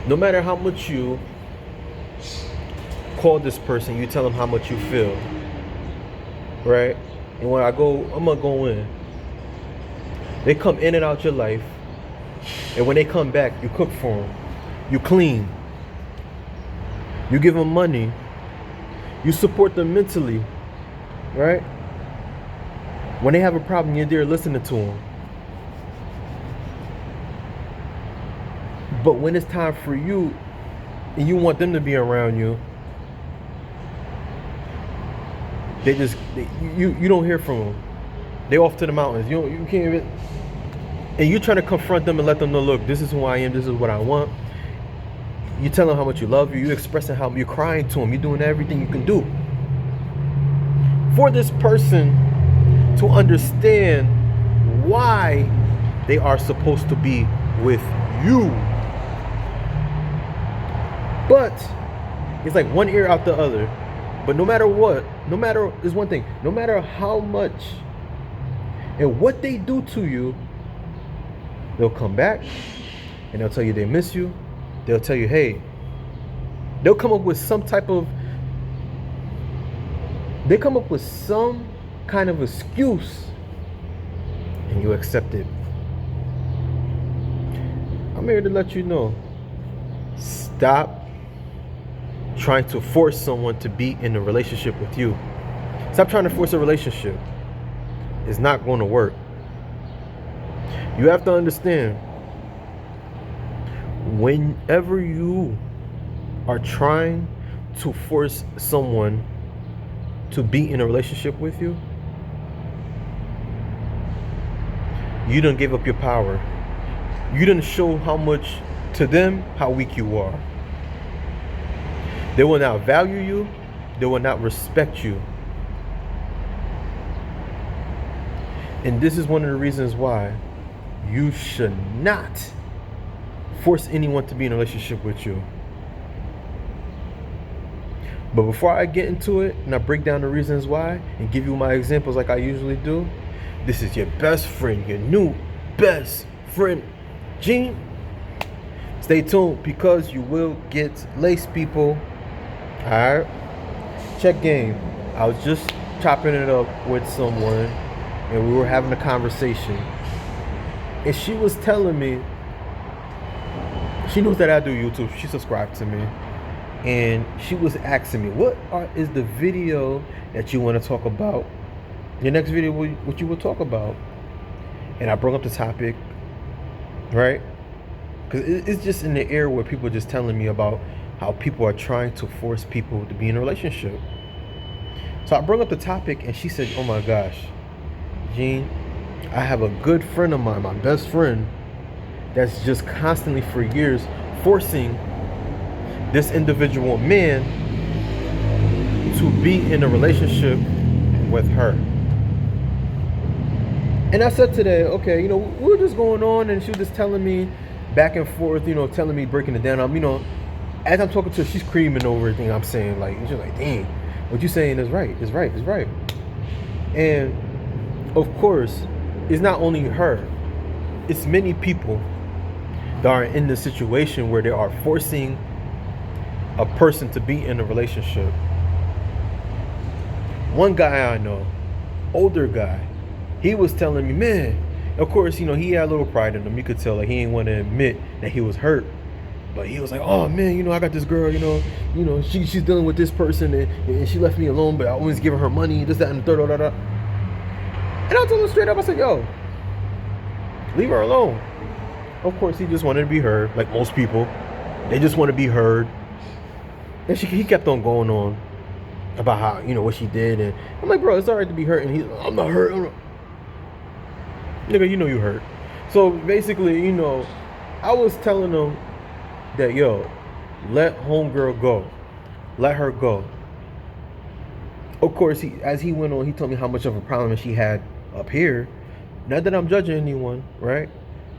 No matter how much you call this person, you tell them how much you feel, right? And when I'm gonna go in. They come in and out your life, and when they come back, you cook for them, you clean, you give them money, you support them mentally, right? When they have a problem, you're there listening to them. But when it's time for you, and you want them to be around you, you don't hear from them. They off to the mountains. You can't even. And you trying to confront them and let them know, look, this is who I am. This is what I want. You tell them how much you love you. You expressing how you're crying to them. You're doing everything you can do for this person to understand why they are supposed to be with you. But it's like one ear out the other. But no matter what, there's one thing, no matter how much and what they do to you, they'll come back and they'll tell you they miss you. They'll tell you, hey, they'll come up with some kind of excuse, and you accept it. I'm here to let you know, stop trying to force someone to be in a relationship with you. Stop trying to force a relationship. It's not going to work. You have to understand, whenever you are trying to force someone to be in a relationship with you, you done gave up your power. You done show how much to them, how weak you are. They will not value you. They will not respect you. And this is one of the reasons why you should not force anyone to be in a relationship with you. But before I get into it and I break down the reasons why and give you my examples like I usually do, this is your best friend, your new best friend, Gene. Stay tuned because you will get laced, people. Alright? Check game. I was just chopping it up with someone and we were having a conversation. And she was telling me, she knows that I do YouTube. She subscribed to me. And she was asking me, what is the video that you want to talk about? Your next video, what you will talk about? And I brought up the topic, right? Because it's just in the air where people are just telling me about how people are trying to force people to be in a relationship. So I brought up the topic and she said, oh my gosh, Gene, I have a good friend of mine, my best friend, that's just constantly for years forcing this individual man to be in a relationship with her. And I said today, okay, we were just going on and she was just telling me back and forth, telling me, breaking it down. As I'm talking to her, she's creaming over everything I'm saying. Like, she's like, dang, what you saying is right, is right, is right. And of course, it's not only her, it's many people that are in the situation where they are forcing a person to be in a relationship. One guy I know, older guy, he was telling me, man, of course, he had a little pride in him. You could tell, like, he didn't want to admit that he was hurt. But he was like, oh man, I got this girl, she's dealing with this person and she left me alone, but I always give her money, this, that, and the third, da, da, da. And I told him straight up, I said, yo, leave her alone. Of course, he just wanted to be heard, like most people. They just want to be heard. And he kept on going on about how, what she did. And I'm like, bro, it's all right to be hurt. And he's like, I'm not hurt. Nigga, you hurt. So basically, I was telling him that, yo, let homegirl go. Let her go. Of course, as he went on, he told me how much of a problem she had up here. Not that I'm judging anyone, right?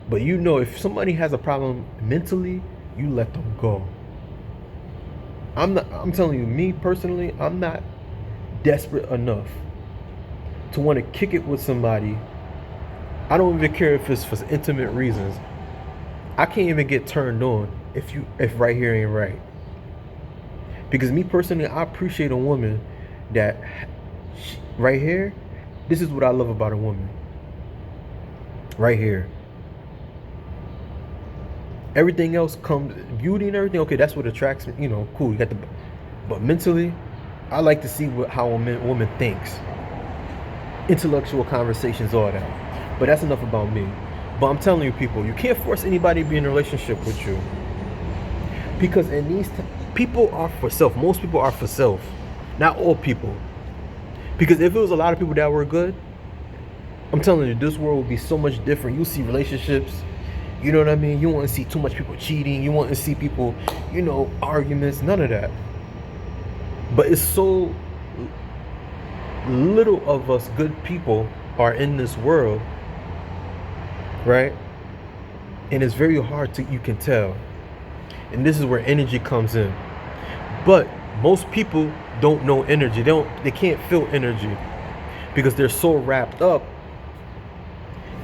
But if somebody has a problem mentally, you let them go. I'm telling you, me personally, I'm not desperate enough to want to kick it with somebody. I don't even care if it's for intimate reasons. I can't even get turned on if right here ain't right. Because me personally, I appreciate a woman that right here, this is what I love about a woman. Right here. Everything else comes, beauty and everything, okay, that's what attracts me, cool, you got the, but mentally, I like to see how a woman thinks. Intellectual conversations, all that. But that's enough about me. But I'm telling you, people, you can't force anybody to be in a relationship with you. Because in these people are for self. Most people are for self. Not all people. Because if it was a lot of people that were good, I'm telling you, this world would be so much different. You'll see relationships, you know what I mean? You won't see too much people cheating. You won't see people, arguments, none of that. But it's so little of us good people are in this world, right? And it's very hard you can tell. And this is where energy comes in. But most people don't know energy. They can't feel energy because they're so wrapped up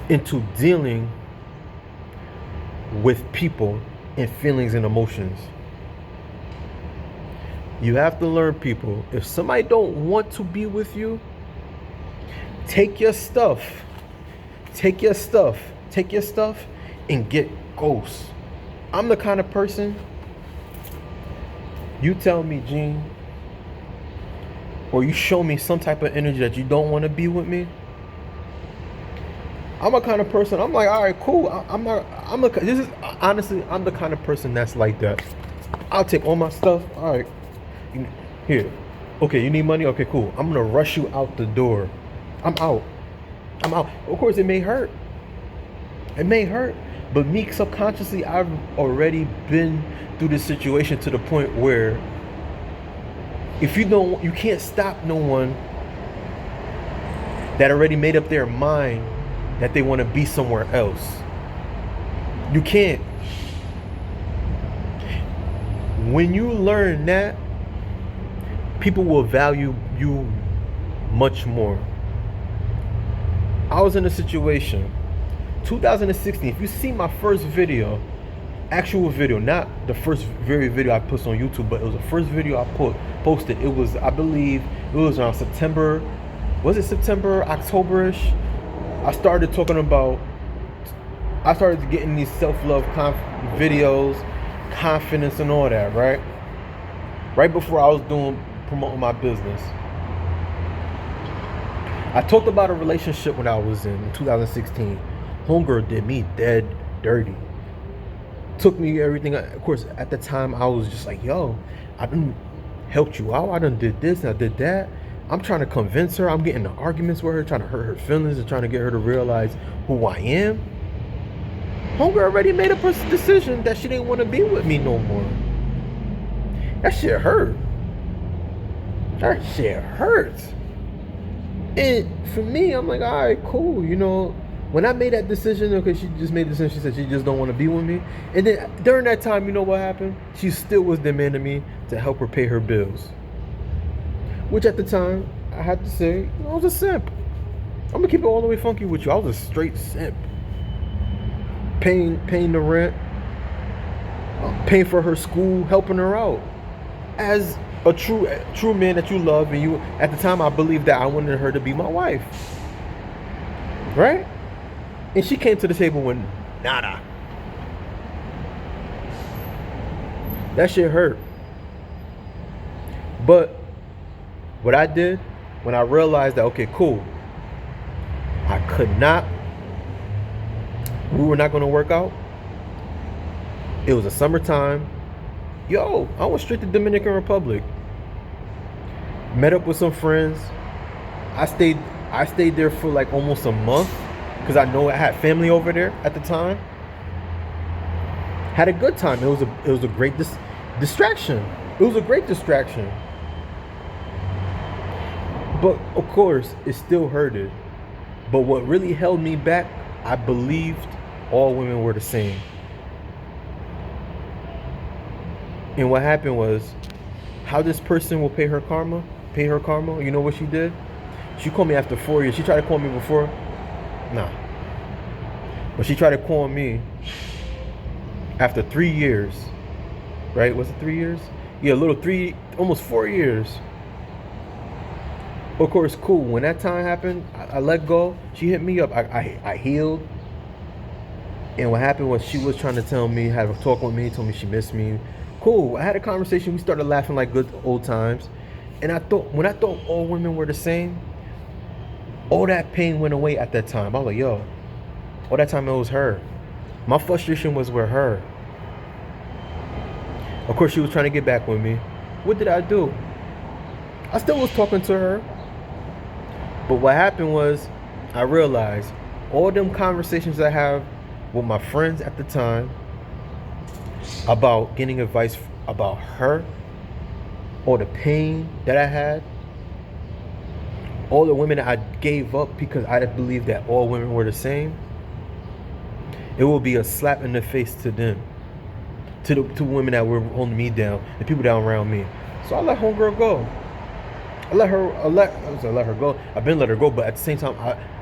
into dealing with people and feelings and emotions. You have to learn, people, if somebody don't want to be with you, take your stuff and get ghosts. I'm the kind of person, you tell me, Gene, or you show me some type of energy that you don't want to be with me, I'm a kind of person, I'm like, all right, cool. I'm the kind of person that's like that. I'll take all my stuff. All right, here. Okay, you need money? Okay, cool. I'm gonna rush you out the door. I'm out. Of course, it may hurt. But me subconsciously, I've already been through this situation to the point where if you can't stop no one that already made up their mind that they want to be somewhere else. You can't. When you learn that, people will value you much more. I was in a situation, 2016, if you see my first video, actual video, not the first video I put on YouTube, but it was the first video I posted. It was, I believe, it was around September, October-ish. I started getting these self-love videos, confidence and all that, right? Right before I was promoting my business. I talked about a relationship when I was in 2016. Homegirl did me dead dirty. Took me everything. Of course, at the time, I was just like, yo, I done helped you out. I done did this and I did that. I'm trying to convince her. I'm getting into arguments with her, trying to hurt her feelings and trying to get her to realize who I am. Homegirl already made up a decision that she didn't want to be with me no more. That shit hurt. That shit hurts. And for me, I'm like, all right, cool. When I made that decision, okay, she just made the decision. She said she just don't want to be with me. And then during that time, you know what happened? She still was demanding me to help her pay her bills. Which at the time, I had to say, I was a simp. I'm gonna keep it all the way funky with you. I was a straight simp. Paying the rent, paying for her school, helping her out. As a true man that you love, and at the time I believed that I wanted her to be my wife. Right? And she came to the table with nada. That shit hurt. But what I did when I realized that, okay, cool, we were not going to work out. It was a summertime. Yo, I went straight to Dominican Republic. Met up with some friends. I stayed there for like almost a month because I know I had family over there at the time. Had a good time. It was a great distraction. It was a great distraction. But of course, it still hurted. But what really held me back, I believed all women were the same. And what happened was, how this person will pay her karma, you know what she did? She called me after 4 years. She tried to call me before. Nah. But she tried to call me after 3 years right? Was it 3 years? Yeah, a little almost 4 years. Of course, cool. When that time happened, I let go. She hit me up. I healed. And what happened was she was trying to tell me, had a talk with me, told me she missed me. Cool. I had a conversation. We started laughing like good old times. And when I thought all women were the same, all that pain went away at that time. I was like, yo, all that time it was her. My frustration was with her. Of course, she was trying to get back with me. What did I do? I still was talking to her. But what happened was, I realized all them conversations I have with my friends at the time about getting advice about her, or the pain that I had, all the women that I gave up because I believed that all women were the same, it will be a slap in the face to them, to the women that were holding me down, the people down around me. So I let homegirl go. I let her go. I've been let her go, but at the same time,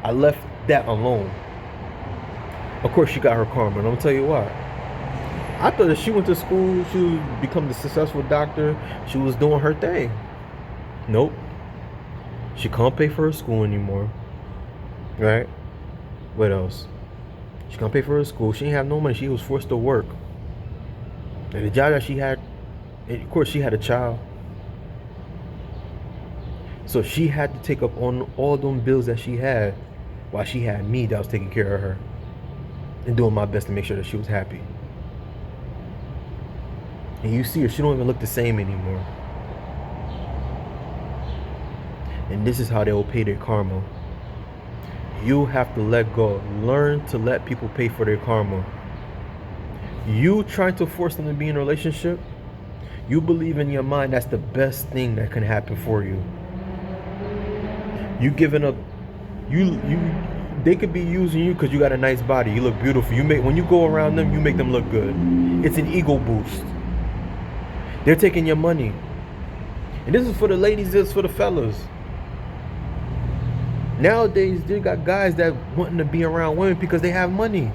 I left that alone. Of course, she got her karma, and I'm gonna tell you why. I thought that she went to school, she would become the successful doctor, she was doing her thing. Nope. She can't pay for her school anymore. Right? What else? She can't pay for her school. She didn't have no money. She was forced to work. And the job that she had, and of course, she had a child. So she had to take up on all them bills that she had while she had me that was taking care of her and doing my best to make sure that she was happy. And you see her, she don't even look the same anymore. And this is how they will pay their karma. You have to let go. Learn to let people pay for their karma. You trying to force them to be in a relationship, you believe in your mind that's the best thing that can happen for you. You giving up, they could be using you because you got a nice body, you look beautiful. When you go around them, you make them look good. It's an ego boost. They're taking your money. And this is for the ladies, this is for the fellas. Nowadays, they got guys that wanting to be around women because they have money.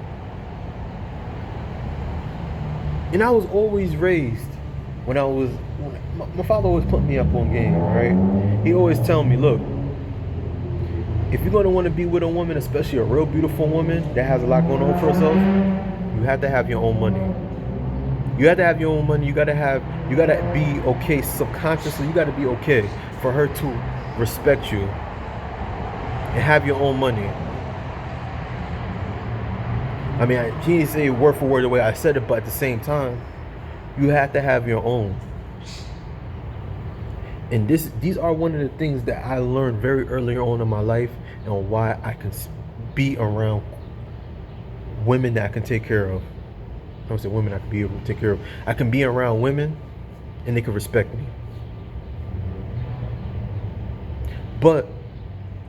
And I was always raised when my father always put me up on game, right? He always tell me, look, if you're going to want to be with a woman, especially a real beautiful woman that has a lot going on for herself, you have to have your own money. You have to have your own money. You got to be okay subconsciously. You got to be okay for her to respect you and have your own money. I mean, he didn't say word for word the way I said it, but at the same time, you have to have your own. And these are one of the things that I learned very early on in my life, and why I can be around women that I can take care of. I don't say women I can be able to take care of. I can be around women and they can respect me. But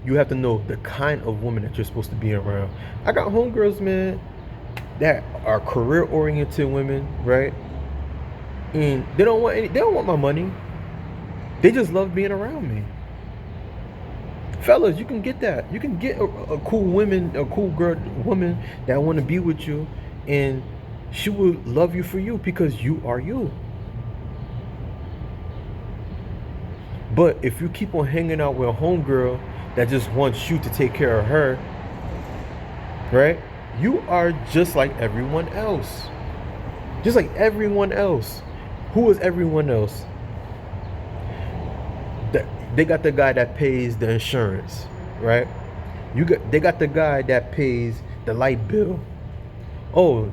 you have to know the kind of woman that you're supposed to be around. I got homegirls, man, that are career-oriented women, right? And they don't want my money. They just love being around me. Fellas, you can get that. You can get a cool woman that want to be with you, and she will love you for you because you are you. But if you keep on hanging out with a homegirl that just wants you to take care of her, right? You are just like everyone else. Just like everyone else. Who is everyone else? They got the guy that pays the insurance, right? They got the guy that pays the light bill. Oh,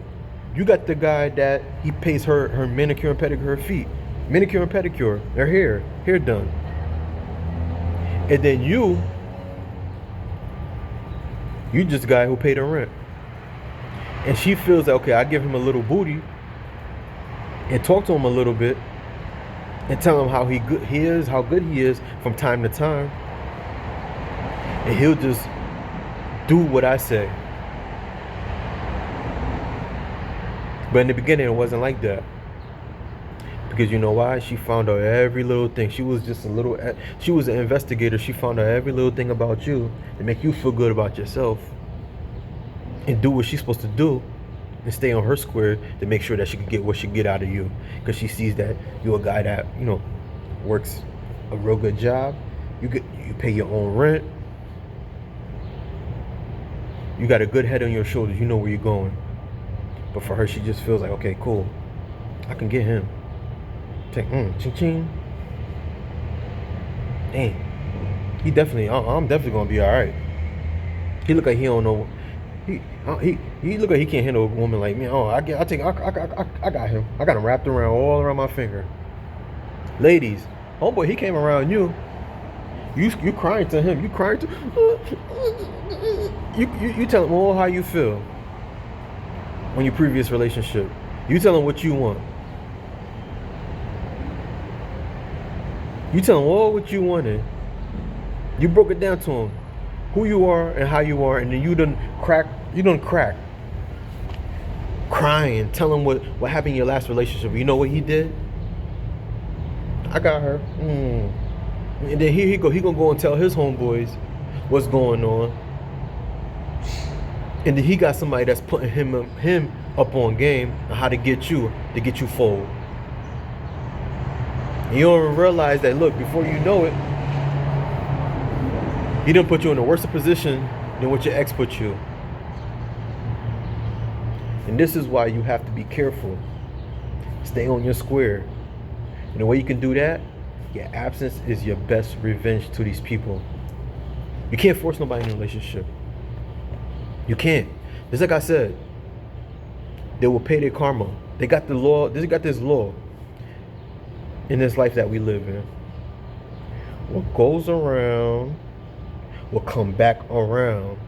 you got the guy that he pays her manicure and pedicure, her feet, manicure and pedicure, her hair done. And then you just the guy who paid her rent. And she feels that, okay, I give him a little booty and talk to him a little bit and tell him how good he is from time to time, and he'll just do what I say. But in the beginning, it wasn't like that. Because you know why? She found out every little thing. She was an investigator. She found out every little thing about you to make you feel good about yourself and do what she's supposed to do and stay on her square to make sure that she can get what she get out of you, because she sees that you're a guy that works a real good job. You pay your own rent. You got a good head on your shoulders. You know where you're going. But for her, she just feels like, okay, cool, I can get him. Take ching ching. Dang, I'm definitely gonna be all right. He look like he don't know. He look like he can't handle a woman like me. Oh, I got him. I got him wrapped around all around my finger. Ladies, homeboy, he came around you. You crying to him. You crying to. You tell him all how you feel on your previous relationship. You tell him what you want. You tell him all what you wanted. You broke it down to him, who you are and how you are, and then you done crack. Crying, tell him what happened in your last relationship. You know what he did? I got her. And then he gonna go and tell his homeboys what's going on. And then he got somebody that's putting him up on game on how to get you fold. And you don't even realize that, look, before you know it, he done put you in a worse position than what your ex put you. And this is why you have to be careful. Stay on your square. And the way you can do that, your absence is your best revenge to these people. You can't force nobody in a relationship. You can't. Just like I said, they will pay their karma. They got the law. They got this law in this life that we live in. What goes around will come back around.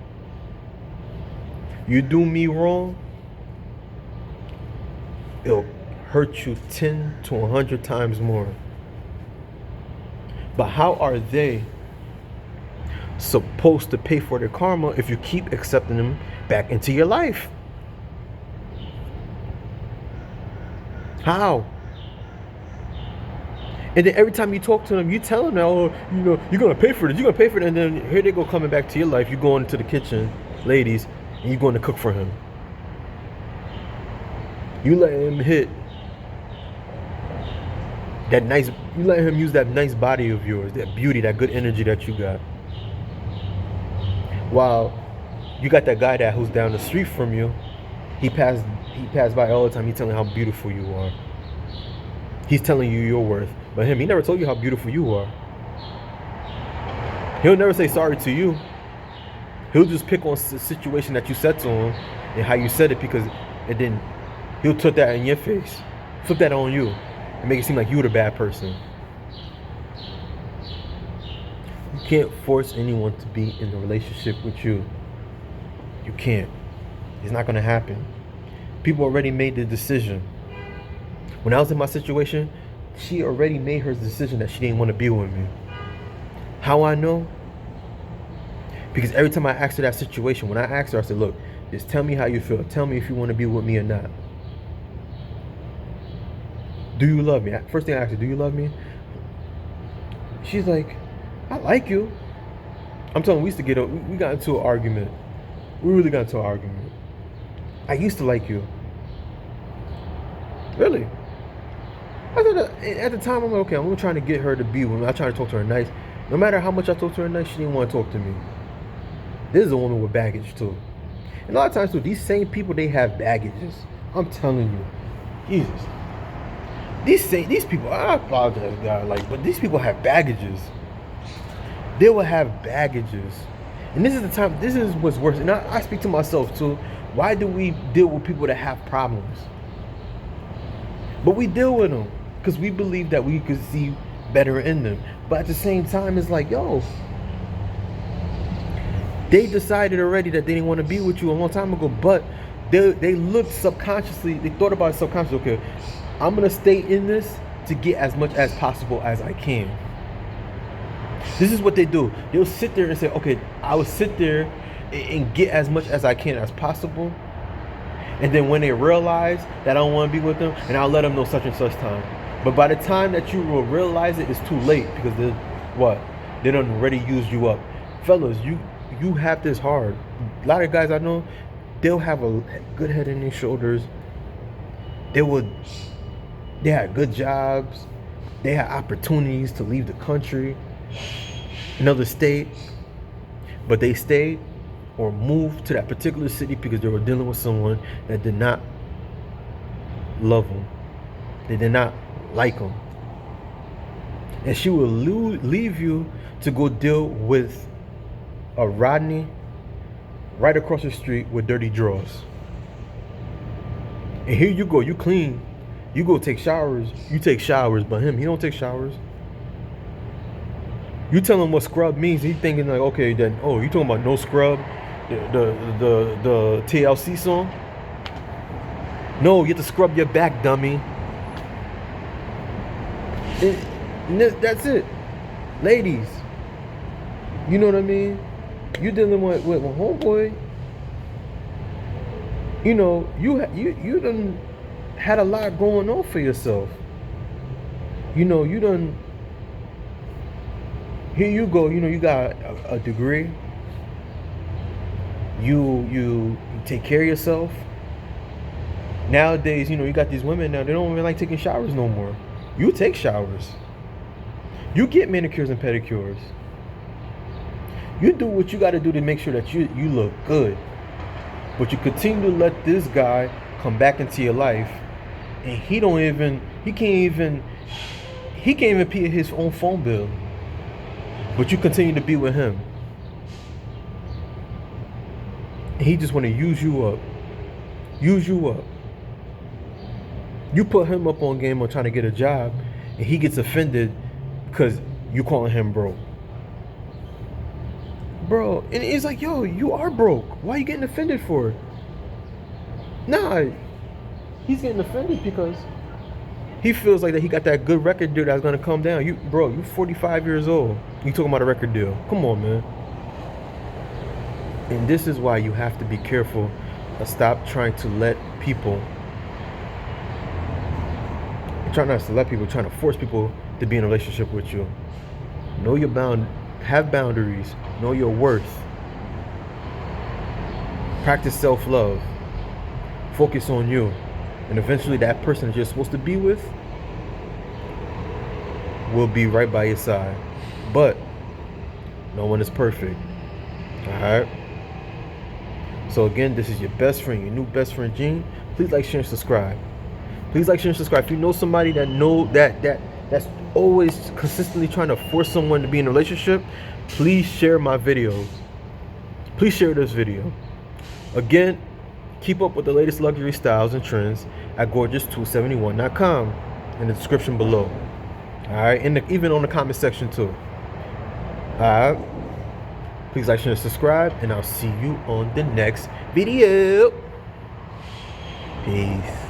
You do me wrong, it'll hurt you 10 to 100 times more. But how are they supposed to pay for their karma if you keep accepting them back into your life? How? And then every time you talk to them, you tell them, oh, you're gonna pay for this, you're gonna pay for it, and then here they go coming back to your life. You go into the kitchen, ladies, and you're going to cook for him. You let him hit that nice, you let him use that nice body of yours, that beauty, that good energy that you got. While you got that guy who's down the street from you, he passed by all the time. He's telling how beautiful you are. He's telling you your worth. But he never told you how beautiful you are. He'll never say sorry to you. He'll just pick on the situation that you said to him and how you said it, and then he'll put that in your face, flip that on you, and make it seem like you were the bad person. You can't force anyone to be in a relationship with you. You can't. It's not going to happen. People already made the decision. When I was in my situation, she already made her decision that she didn't want to be with me. How I know? Because every time I asked her that situation, when I asked her, I said, look, just tell me how you feel. Tell me if you want to be with me or not. Do you love me? First thing I asked her, do you love me? She's like, I like you. I'm telling you, we got into an argument. We really got into an argument. I used to like you. Really? I thought at the time, I'm like, okay, I'm trying to get her to be with me. I'm trying to talk to her nice. No matter how much I talk to her nice, she didn't want to talk to me. This is a woman with baggage too. And a lot of times too, these same people, they have baggages. I'm telling you. Jesus. These people, I apologize, God, but these people have baggages. They will have baggages. And this is what's worse. And I speak to myself too. Why do we deal with people that have problems? But we deal with them because we believe that we could see better in them. But at the same time, it's like, yo, they decided already that they didn't want to be with you a long time ago, but they looked subconsciously, they thought about it subconsciously, okay, I'm going to stay in this to get as much as possible as I can. This is what they do. They'll sit there and say, okay, I will sit there and get as much as I can as possible. And then when they realize that I don't want to be with them, and I'll let them know such and such time. But by the time that you will realize it, it's too late, because they done already used you up. Fellas, you have this hard. A lot of guys I know, they'll have a good head on their shoulders. They had good jobs. They had opportunities to leave the country, another state, but they stayed or moved to that particular city because they were dealing with someone that did not love them. They did not like them. And she will leave you to go deal with a Rodney right across the street with dirty drawers. And here you go, you clean. You go take showers. You take showers, but him, he don't take showers. You tell him what scrub means, he thinking like, okay, then, oh, you talking about No Scrub, the TLC song? No, you have to scrub your back, dummy. That's it, ladies. You know what I mean? You dealing with my homeboy. You know, you done had a lot going on for yourself. You know, you done. Here you go. You know, you got a degree. You take care of yourself. Nowadays, you know, you got these women now. They don't even like taking showers no more. You take showers. You get manicures and pedicures. You do what you got to do to make sure that you look good. But you continue to let this guy come back into your life, and he can't even pay his own phone bill. But you continue to be with him. And he just want to use you up. Use you up. You put him up on game on trying to get a job, and he gets offended because you calling him broke. Bro, and it's like, yo, you are broke. Why are you getting offended for it? Nah, he's getting offended because he feels like that he got that good record deal that's gonna come down. You 45 years old. You talking about a record deal? Come on, man. And this is why you have to be careful. Stop trying to let people. Trying to force people to be in a relationship with you. Know your have boundaries. Know your worth. Practice self-love. Focus on you. And eventually that person that you're supposed to be with will be right by your side. But no one is perfect. Alright? So again, this is your best friend, your new best friend, Gene. Please like, share, and subscribe. Please like, share, and subscribe. If you know somebody that's always consistently trying to force someone to be in a relationship, please share my videos. Please share this video. Again, keep up with the latest luxury styles and trends at gorgeous271.com in the description below. Alright, and even on the comment section too. Alright. Please like, share, and subscribe, and I'll see you on the next video. Peace.